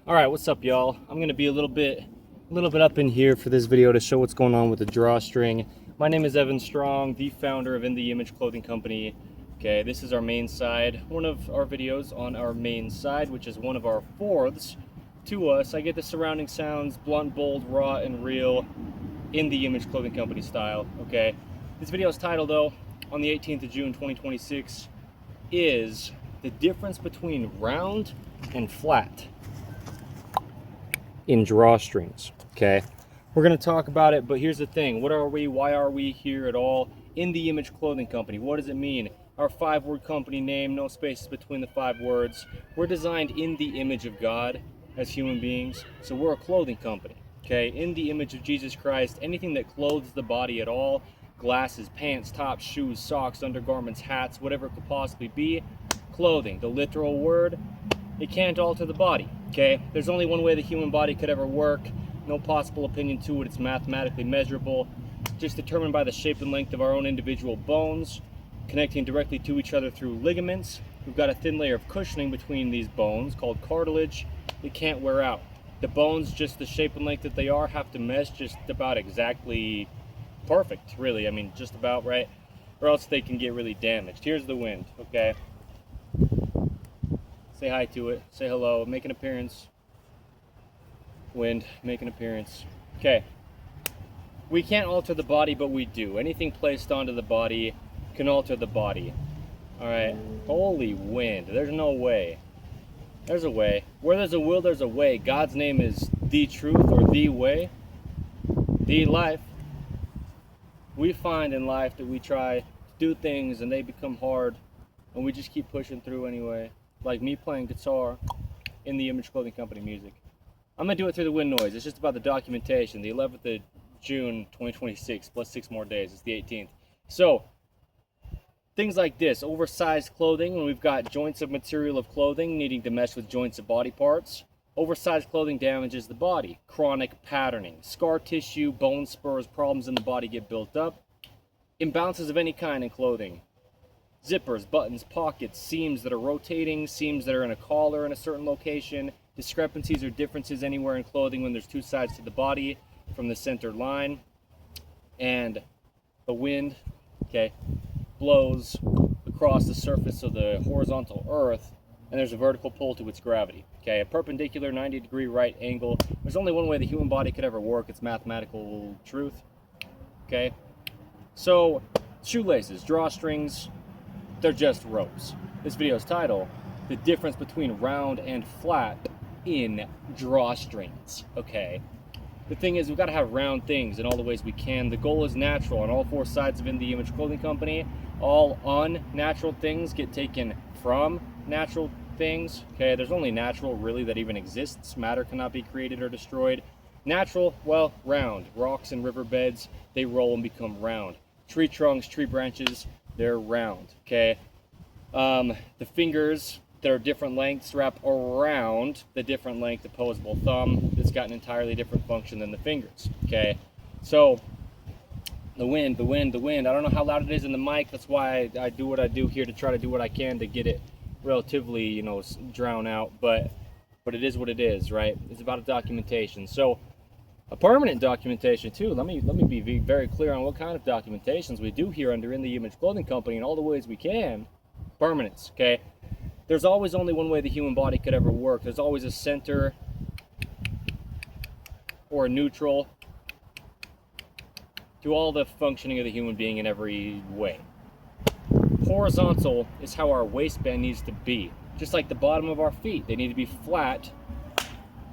All right, what's up, y'all? I'm gonna be a little bit up in here for this video to show what's going on with the drawstring. My name is Evan Strong, the founder of In the Image Clothing Company. Okay, this is our main side, one of our videos on our main side, which is one of our fourths to us. I get the surrounding sounds, blunt, bold, raw, and real, In the Image Clothing Company style. Okay, this video's title, though, on the 18th of June 2026, is the difference between round and flat in drawstrings. Okay, we're going to talk about it, but here's the thing. What are we? Why are we here at all? In the Image Clothing Company. What does it mean? Our 5-word company name, no spaces between the 5 words. We're designed in the image of God as human beings, so we're a clothing company. Okay, in the image of Jesus Christ. Anything that clothes the body at all, glasses, pants, tops, shoes, socks, undergarments, hats, whatever it could possibly be, clothing. The literal word, it can't alter the body. Okay, there's only one way the human body could ever work. No possible opinion to it. It's mathematically measurable, just determined by the shape and length of our own individual bones, connecting directly to each other through ligaments. We've got a thin layer of cushioning between these bones called cartilage. It can't wear out. The bones, just the shape and length that they are, have to mesh just about exactly perfect, really. I mean, just about right, or else they can get really damaged. Here's the wind. Okay, say hi to it, say hello, make an appearance. Wind, make an appearance. Okay, we can't alter the body, but we do. Anything placed onto the body can alter the body. All right, holy wind, there's no way. There's a way. Where there's a will, there's a way. God's name is the truth, or the way, the life. We find in life that we try to do things and they become hard, and we just keep pushing through anyway. Like me playing guitar in the Image Clothing Company music. I'm gonna do it through the wind noise. It's just about the documentation. The 11th of June 2026 plus 6 more days. It's the 18th. So things like this, oversized clothing, when we've got joints of material of clothing needing to mesh with joints of body parts. Oversized clothing damages the body. Chronic patterning, scar tissue, bone spurs, problems in the body get built up. Imbalances of any kind in clothing. Zippers, buttons, pockets, seams that are rotating, seams that are in a collar in a certain location, discrepancies or differences anywhere in clothing when there's 2 sides to the body from the center line. And the wind, okay, blows across the surface of the horizontal earth, and there's a vertical pull to its gravity. Okay, a perpendicular 90-degree right angle. There's only one way the human body could ever work. It's mathematical truth. Okay, so shoelaces, drawstrings, they're just ropes. This video's title, the difference between round and flat in drawstrings. Okay, the thing is, we've got to have round things in all the ways we can. The goal is natural on all 4 sides of In the Image Clothing Company. All unnatural things get taken from natural things. Okay, there's only natural really that even exists. Matter cannot be created or destroyed. Natural, well, round. Rocks and riverbeds, they roll and become round. Tree trunks, tree branches, they're round. Okay, the fingers that are different lengths wrap around the different length opposable thumb. It's got an entirely different function than the fingers. Okay, so the wind. I don't know how loud it is in the mic. That's why I do what I do here, to try to do what I can to get it relatively, you know, drown out. But it is what it is, right? It's about a documentation. So a permanent documentation too. Let me be very clear on what kind of documentations we do here under In the Image Clothing Company in all the ways we can. Permanence. Okay. There's always only one way the human body could ever work. There's always a center or a neutral to all the functioning of the human being in every way. Horizontal is how our waistband needs to be. Just like the bottom of our feet. They need to be flat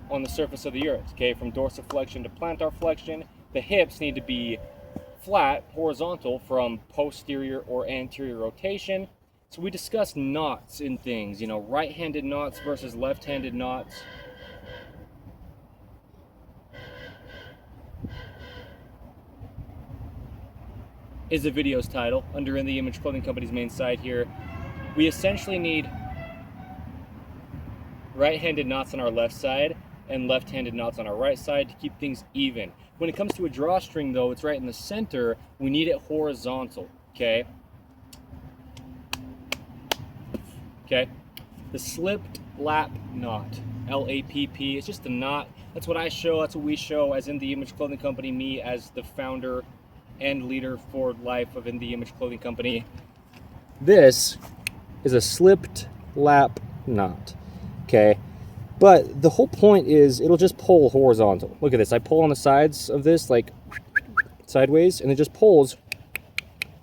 on the surface of the earth. Okay, from dorsiflexion to plantar flexion. The hips need to be flat, horizontal, from posterior or anterior rotation. So we discuss knots in things, you know, right-handed knots versus left-handed knots. Is the video's title under In the Image Clothing Company's main site here. We essentially need right-handed knots on our left side and left-handed knots on our right side to keep things even. When it comes to a drawstring, though, it's right in the center. We need it horizontal. Okay. Okay, the slipped lap knot. L-A-P-P. It's just a knot. That's what I show. That's what we show as In The Image Clothing Company, me as the founder and leader for life of In The Image Clothing Company. This is a slipped lap knot, okay? But the whole point is it'll just pull horizontal. Look at this. I pull on the sides of this like sideways, and it just pulls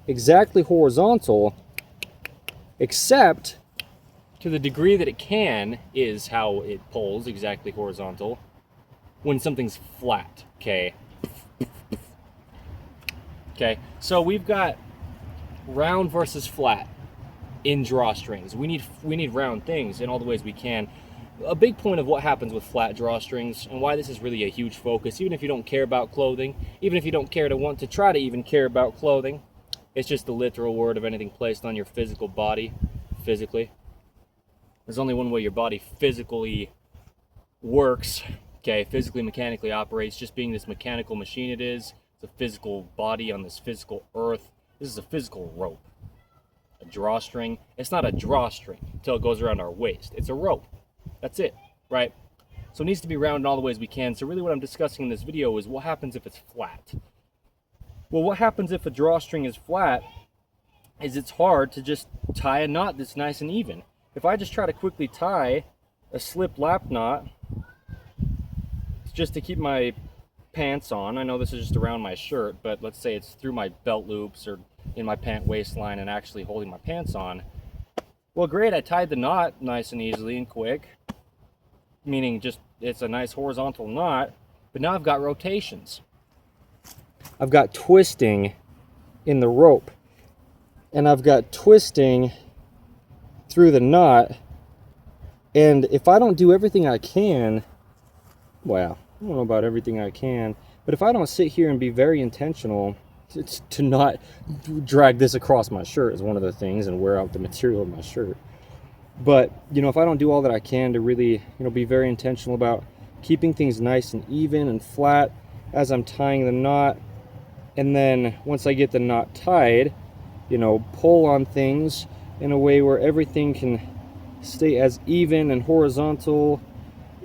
exactly horizontal, except to the degree that it can is how it pulls exactly horizontal when something's flat, okay? Okay, so we've got round versus flat in drawstrings. We need round things in all the ways we can. A big point of what happens with flat drawstrings and why this is really a huge focus, even if you don't care about clothing, even if you don't care to want to try to even care about clothing, it's just the literal word of anything placed on your physical body, physically. There's only one way your body physically works, okay, physically, mechanically operates, just being this mechanical machine it is. It's a physical body on this physical earth. This is a physical rope. A drawstring. It's not a drawstring until it goes around our waist. It's a rope. That's it, right? So it needs to be round in all the ways we can. So really what I'm discussing in this video is what happens if it's flat. Well, what happens if a drawstring is flat is it's hard to just tie a knot that's nice and even. If I just try to quickly tie a slip lap knot just to keep my pants on, I know this is just around my shirt, but let's say it's through my belt loops or in my pant waistline and actually holding my pants on. Well, great, I tied the knot nice and easily and quick, meaning just it's a nice horizontal knot, but now I've got rotations. I've got twisting in the rope, and I've got twisting through the knot, and if I don't do everything I can, well, I don't know about everything I can, but if I don't sit here and be very intentional to not drag this across my shirt is one of the things and wear out the material of my shirt. But, you know, if I don't do all that I can to really, you know, be very intentional about keeping things nice and even and flat as I'm tying the knot, and then once I get the knot tied, you know, pull on things in a way where everything can stay as even and horizontal,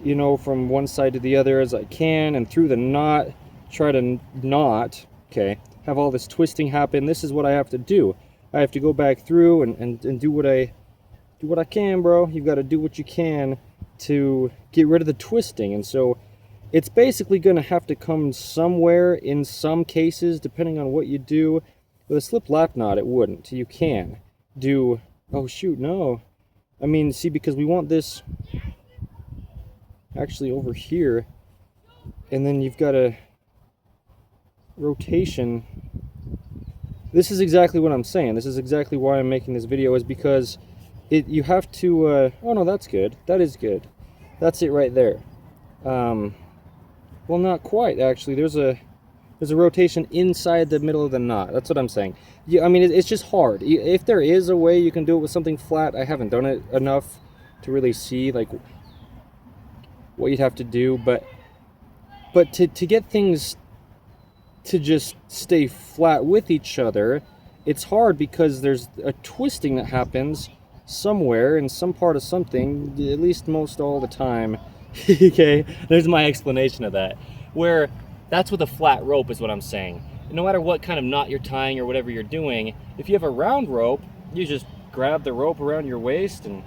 you know, from one side to the other as I can, and through the knot, try to not, okay, have all this twisting happen. This is what I have to do. I have to go back through and do what I can, bro. You've got to do what you can to get rid of the twisting. And so it's basically going to have to come somewhere in some cases, depending on what you do. With a slip lap knot, it wouldn't. You can do, oh shoot, no. I mean, see, because we want this actually over here, and then you've got a rotation. This is exactly what I'm saying. This is exactly why I'm making this video, is because you have to oh no, that's good. That is good. That's it right there. Well, not quite actually. There's a rotation inside the middle of the knot. That's what I'm saying. Yeah, I mean, it's just hard. If there is a way you can do it with something flat, I haven't done it enough to really see like what you'd have to do, but to get things to just stay flat with each other, it's hard because there's a twisting that happens somewhere in some part of something, at least most all the time. Okay, there's my explanation of that, where that's with a flat rope is what I'm saying. No matter what kind of knot you're tying or whatever you're doing, if you have a round rope, you just grab the rope around your waist and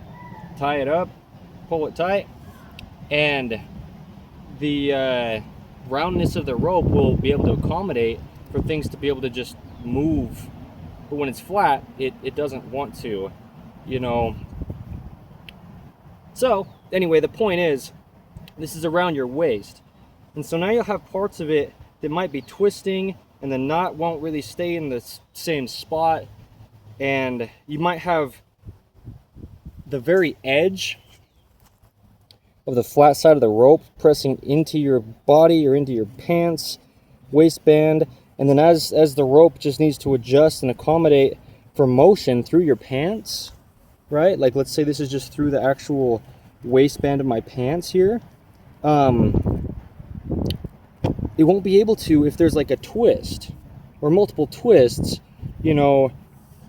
tie it up, pull it tight, and the roundness of the rope will be able to accommodate for things to be able to just move. But when it's flat, it doesn't want to, you know. So anyway, the point is, this is around your waist, and so now you'll have parts of it that might be twisting, and the knot won't really stay in the same spot, and you might have the very edge of the flat side of the rope pressing into your body or into your pants, waistband, and then as the rope just needs to adjust and accommodate for motion through your pants, right? Like, let's say this is just through the actual waistband of my pants here. It won't be able to if there's like a twist or multiple twists, you know.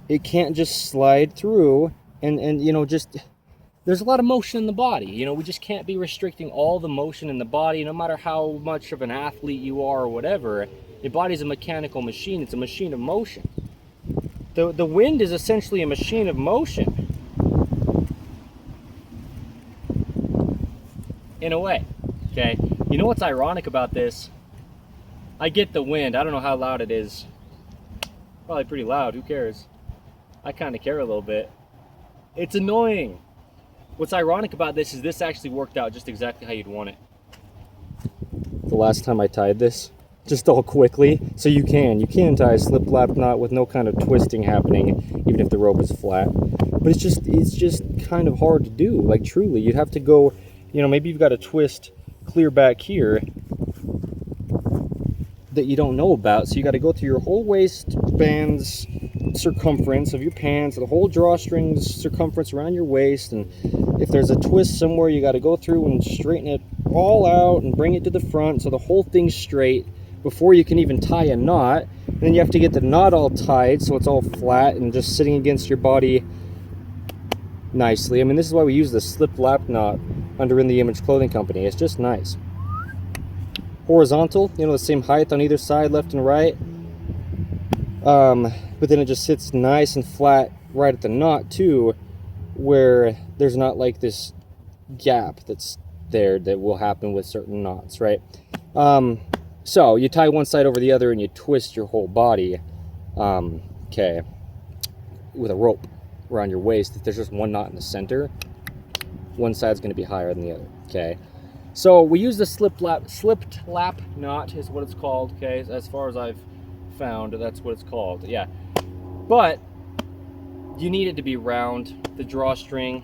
It can't just slide through and you know, just there's a lot of motion in the body. You know, we just can't be restricting all the motion in the body, no matter how much of an athlete you are or whatever. Your body's a mechanical machine. It's a machine of motion. The wind is essentially a machine of motion, in a way. Okay, you know what's ironic about this? I get the wind. I don't know how loud it is. Probably pretty loud. Who cares? I kind of care a little bit. It's annoying. What's ironic about this is this actually worked out just exactly how you'd want it. The last time I tied this, just all quickly, so you can tie a slip lap knot with no kind of twisting happening, even if the rope is flat. But it's just kind of hard to do. Like, truly, you'd have to go, you know, maybe you've got a twist clear back here that you don't know about, so you got to go through your whole waistband's circumference of your pants, the whole drawstrings circumference around your waist, and if there's a twist somewhere, you got to go through and straighten it all out and bring it to the front so the whole thing's straight before you can even tie a knot. And then you have to get the knot all tied so it's all flat and just sitting against your body nicely. I mean, this is why we use the slip lap knot under In The Image Clothing Company. It's just nice. Horizontal, you know, the same height on either side, left and right. But then it just sits nice and flat right at the knot too, where there's not like this gap that's there that will happen with certain knots, right? So you tie one side over the other and you twist your whole body, okay, with a rope around your waist. If there's just one knot in the center, one side's going to be higher than the other, okay? So we use the slipped lap knot is what it's called, okay? As far as I've found, that's what it's called, yeah. But you need it to be round, the drawstring,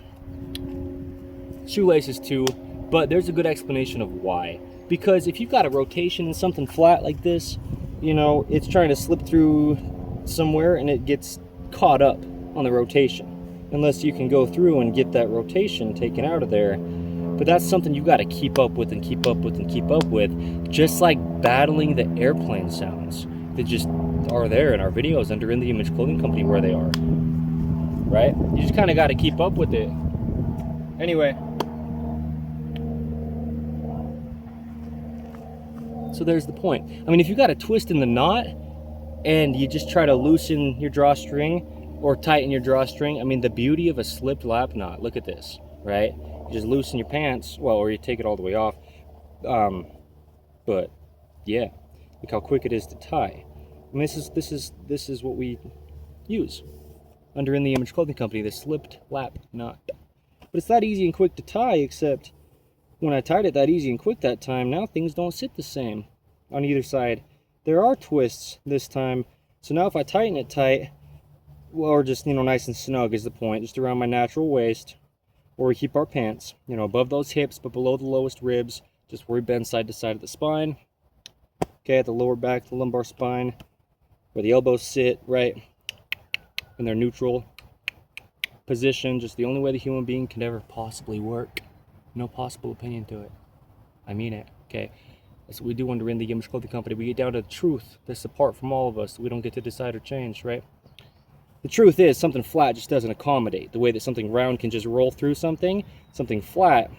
shoelaces too, but there's a good explanation of why. Because if you've got a rotation in something flat like this, you know, it's trying to slip through somewhere and it gets caught up on the rotation, unless you can go through and get that rotation taken out of there. But that's something you've got to keep up with and keep up with and keep up with, just like battling the airplane sounds that just are there in our videos under In The Image Clothing Company where they are, right? You just kind of got to keep up with it. Anyway, so there's the point. I mean, if you got a twist in the knot and you just try to loosen your drawstring or tighten your drawstring, I mean, the beauty of a slipped lap knot, look at this, right? You just loosen your pants, well, or you take it all the way off. But yeah, look how quick it is to tie. I mean, this is what we use under In The Image Clothing Company, the slipped lap knot. But it's that easy and quick to tie, except when I tied it that easy and quick that time, now things don't sit the same on either side. There are twists this time, so now if I tighten it tight, well, or just, you know, nice and snug is the point, just around my natural waist, where we keep our pants, you know, above those hips but below the lowest ribs, just where we bend side to side of the spine, okay, at the lower back, the lumbar spine, where the elbows sit, right, in their neutral position, just the only way the human being can ever possibly work. No possible opinion to it. I mean it, okay? That's what we do under In The Image Clothing Company. We get down to the truth that's apart from all of us. We don't get to decide or change, right? The truth is, something flat just doesn't accommodate. The way that something round can just roll through something flat,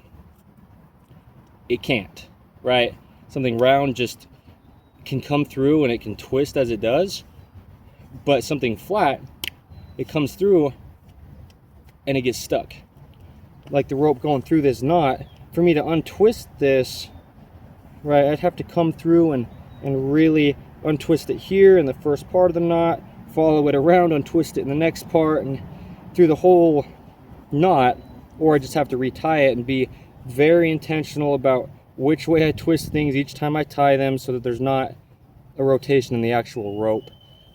it can't, right? Something round just can come through and it can twist as it does, but something flat, it comes through and it gets stuck. Like the rope going through this knot, for me to untwist this, right, I'd have to come through and really untwist it here in the first part of the knot, follow it around, untwist it in the next part, and through the whole knot, or I just have to retie it and be very intentional about which way I twist things each time I tie them so that there's not a rotation in the actual rope.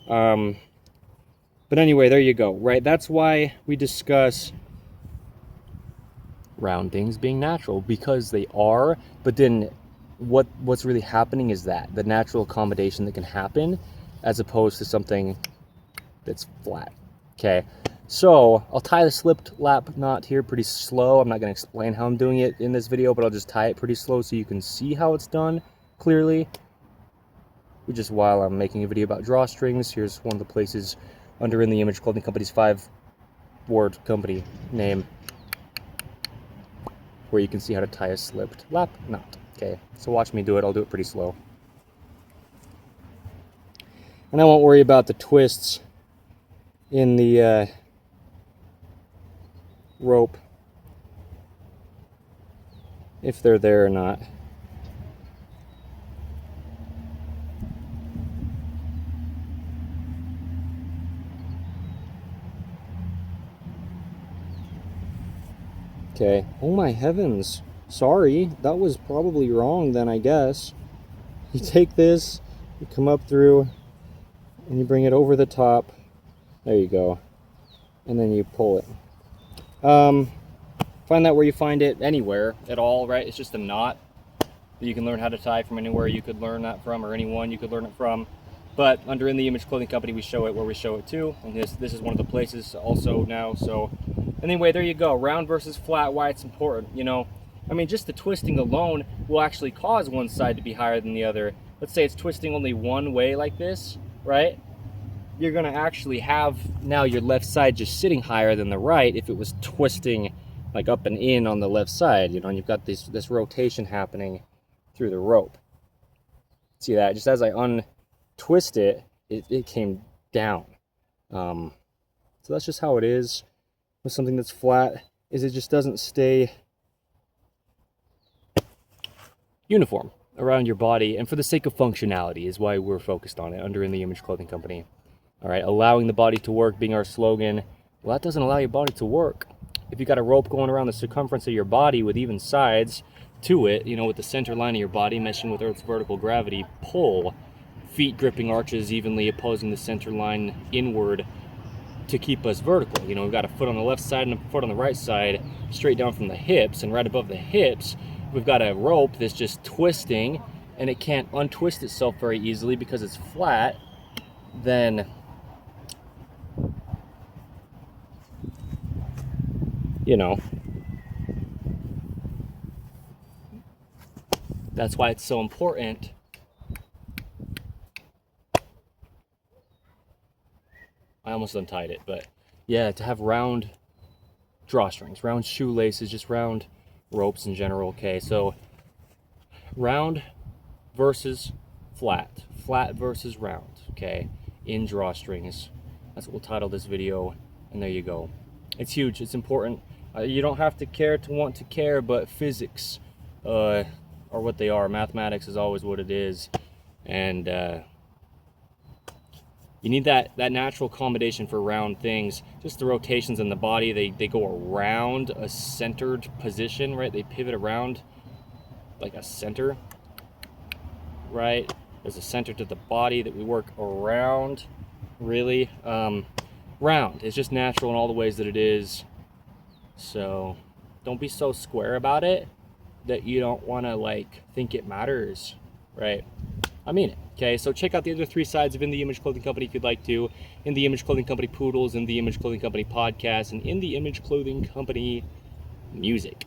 But anyway, there you go, right? That's why we discuss round things being natural, because they are, but then what's really happening is that the natural accommodation that can happen as opposed to something that's flat. Okay, so I'll tie the slipped lap knot here pretty slow. I'm not going to explain how I'm doing it in this video, but I'll just tie it pretty slow so you can see how it's done clearly. Just while I'm making a video about drawstrings, here's one of the places under In The Image Clothing Company's 5-word company name. where you can see how to tie a slipped lap knot. Okay, so watch me do it. I'll do it pretty slow. And I won't worry about the twists in the rope, if they're there or not. Okay. Oh my heavens. Sorry, that was probably wrong then, I guess. You take this, you come up through, and you bring it over the top. There you go. And then you pull it. Find that where you find it anywhere at all, right? It's just a knot that you can learn how to tie from anywhere you could learn that from, or anyone you could learn it from. But under In the Image Clothing Company, we show it where we show it too. And this is one of the places also now. So anyway, there you go. Round versus flat, why it's important. You know, I mean, just the twisting alone will actually cause one side to be higher than the other. Let's say it's twisting only one way like this, right? You're gonna actually have now your left side just sitting higher than the right if it was twisting like up and in on the left side, you know, and you've got this rotation happening through the rope. See that? Just as I untwist it, it came down. So that's just how it is with something that's flat, is it just doesn't stay uniform around your body, and for the sake of functionality is why we're focused on it under In the Image Clothing Company. All right, allowing the body to work being our slogan. Well, that doesn't allow your body to work. If you got a rope going around the circumference of your body with even sides to it, you know, with the center line of your body meshing with Earth's vertical gravity pull, feet gripping arches evenly opposing the center line inward to keep us vertical. You know, we've got a foot on the left side and a foot on the right side straight down from the hips, and right above the hips we've got a rope that's just twisting, and it can't untwist itself very easily because it's flat. Then you know, that's why it's so important I almost untied it, but yeah, to have round drawstrings, round shoelaces, just round ropes in general. Okay, so round versus flat, flat versus round, okay, in drawstrings. That's what we'll title this video, and there you go. It's huge, it's important. You don't have to care to want to care, but physics are what they are. Mathematics is always what it is, and you need that natural accommodation for round things. Just the rotations in the body, they go around a centered position, right? They pivot around like a center, right? There's a center to the body that we work around, really. Round is just natural in all the ways that it is. So don't be so square about it that you don't want to like think it matters, right? I mean it. Okay, so check out the other 3 sides of In the Image Clothing Company if you'd like to. In the Image Clothing Company Poodles, In the Image Clothing Company Podcast, and In the Image Clothing Company Music.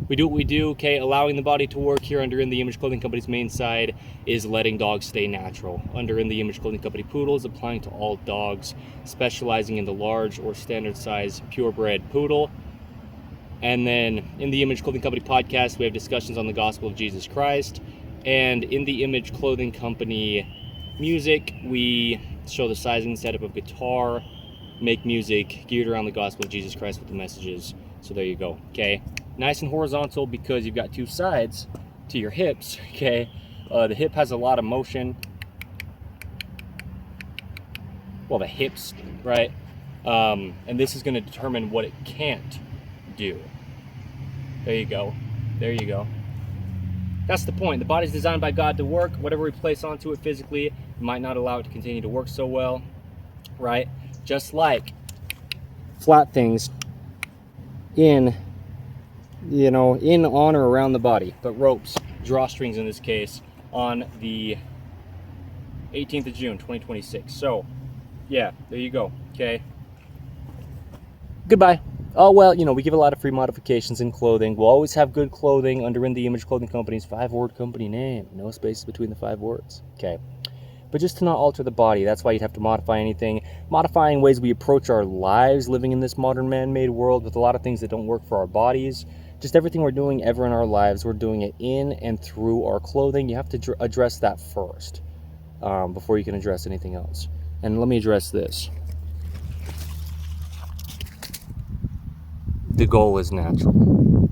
We do what we do, okay? Allowing the body to work here under In the Image Clothing Company's main side is letting dogs stay natural. Under In the Image Clothing Company Poodles, applying to all dogs, specializing in the large or standard size purebred poodle. And then In the Image Clothing Company Podcast, we have discussions on the gospel of Jesus Christ. And In the Image Clothing Company Music, we show the sizing and setup of guitar, make music geared around the gospel of Jesus Christ with the messages. So there you go, okay? Nice and horizontal because you've got 2 sides to your hips, okay? The hip has a lot of motion. Well, the hips, right? And this is going to determine what it can't do. There you go. There you go. That's the point. The body's designed by God to work. Whatever we place onto it physically might not allow it to continue to work so well, right? Just like flat things in, you know, in, on, or around the body, but ropes, drawstrings in this case, on the 18th of June, 2026. So, yeah, there you go, okay? Goodbye. Oh, well, you know, we give a lot of free modifications in clothing. We'll always have good clothing under In the Image Clothing Company's 5-word company name. No spaces between the 5 words, okay? but just to not alter the body. That's why you'd have to modify anything. Modifying ways we approach our lives living in this modern man-made world with a lot of things that don't work for our bodies. Just everything we're doing ever in our lives, we're doing it in and through our clothing. You have to address that first before you can address anything else. And let me address this. The goal is natural.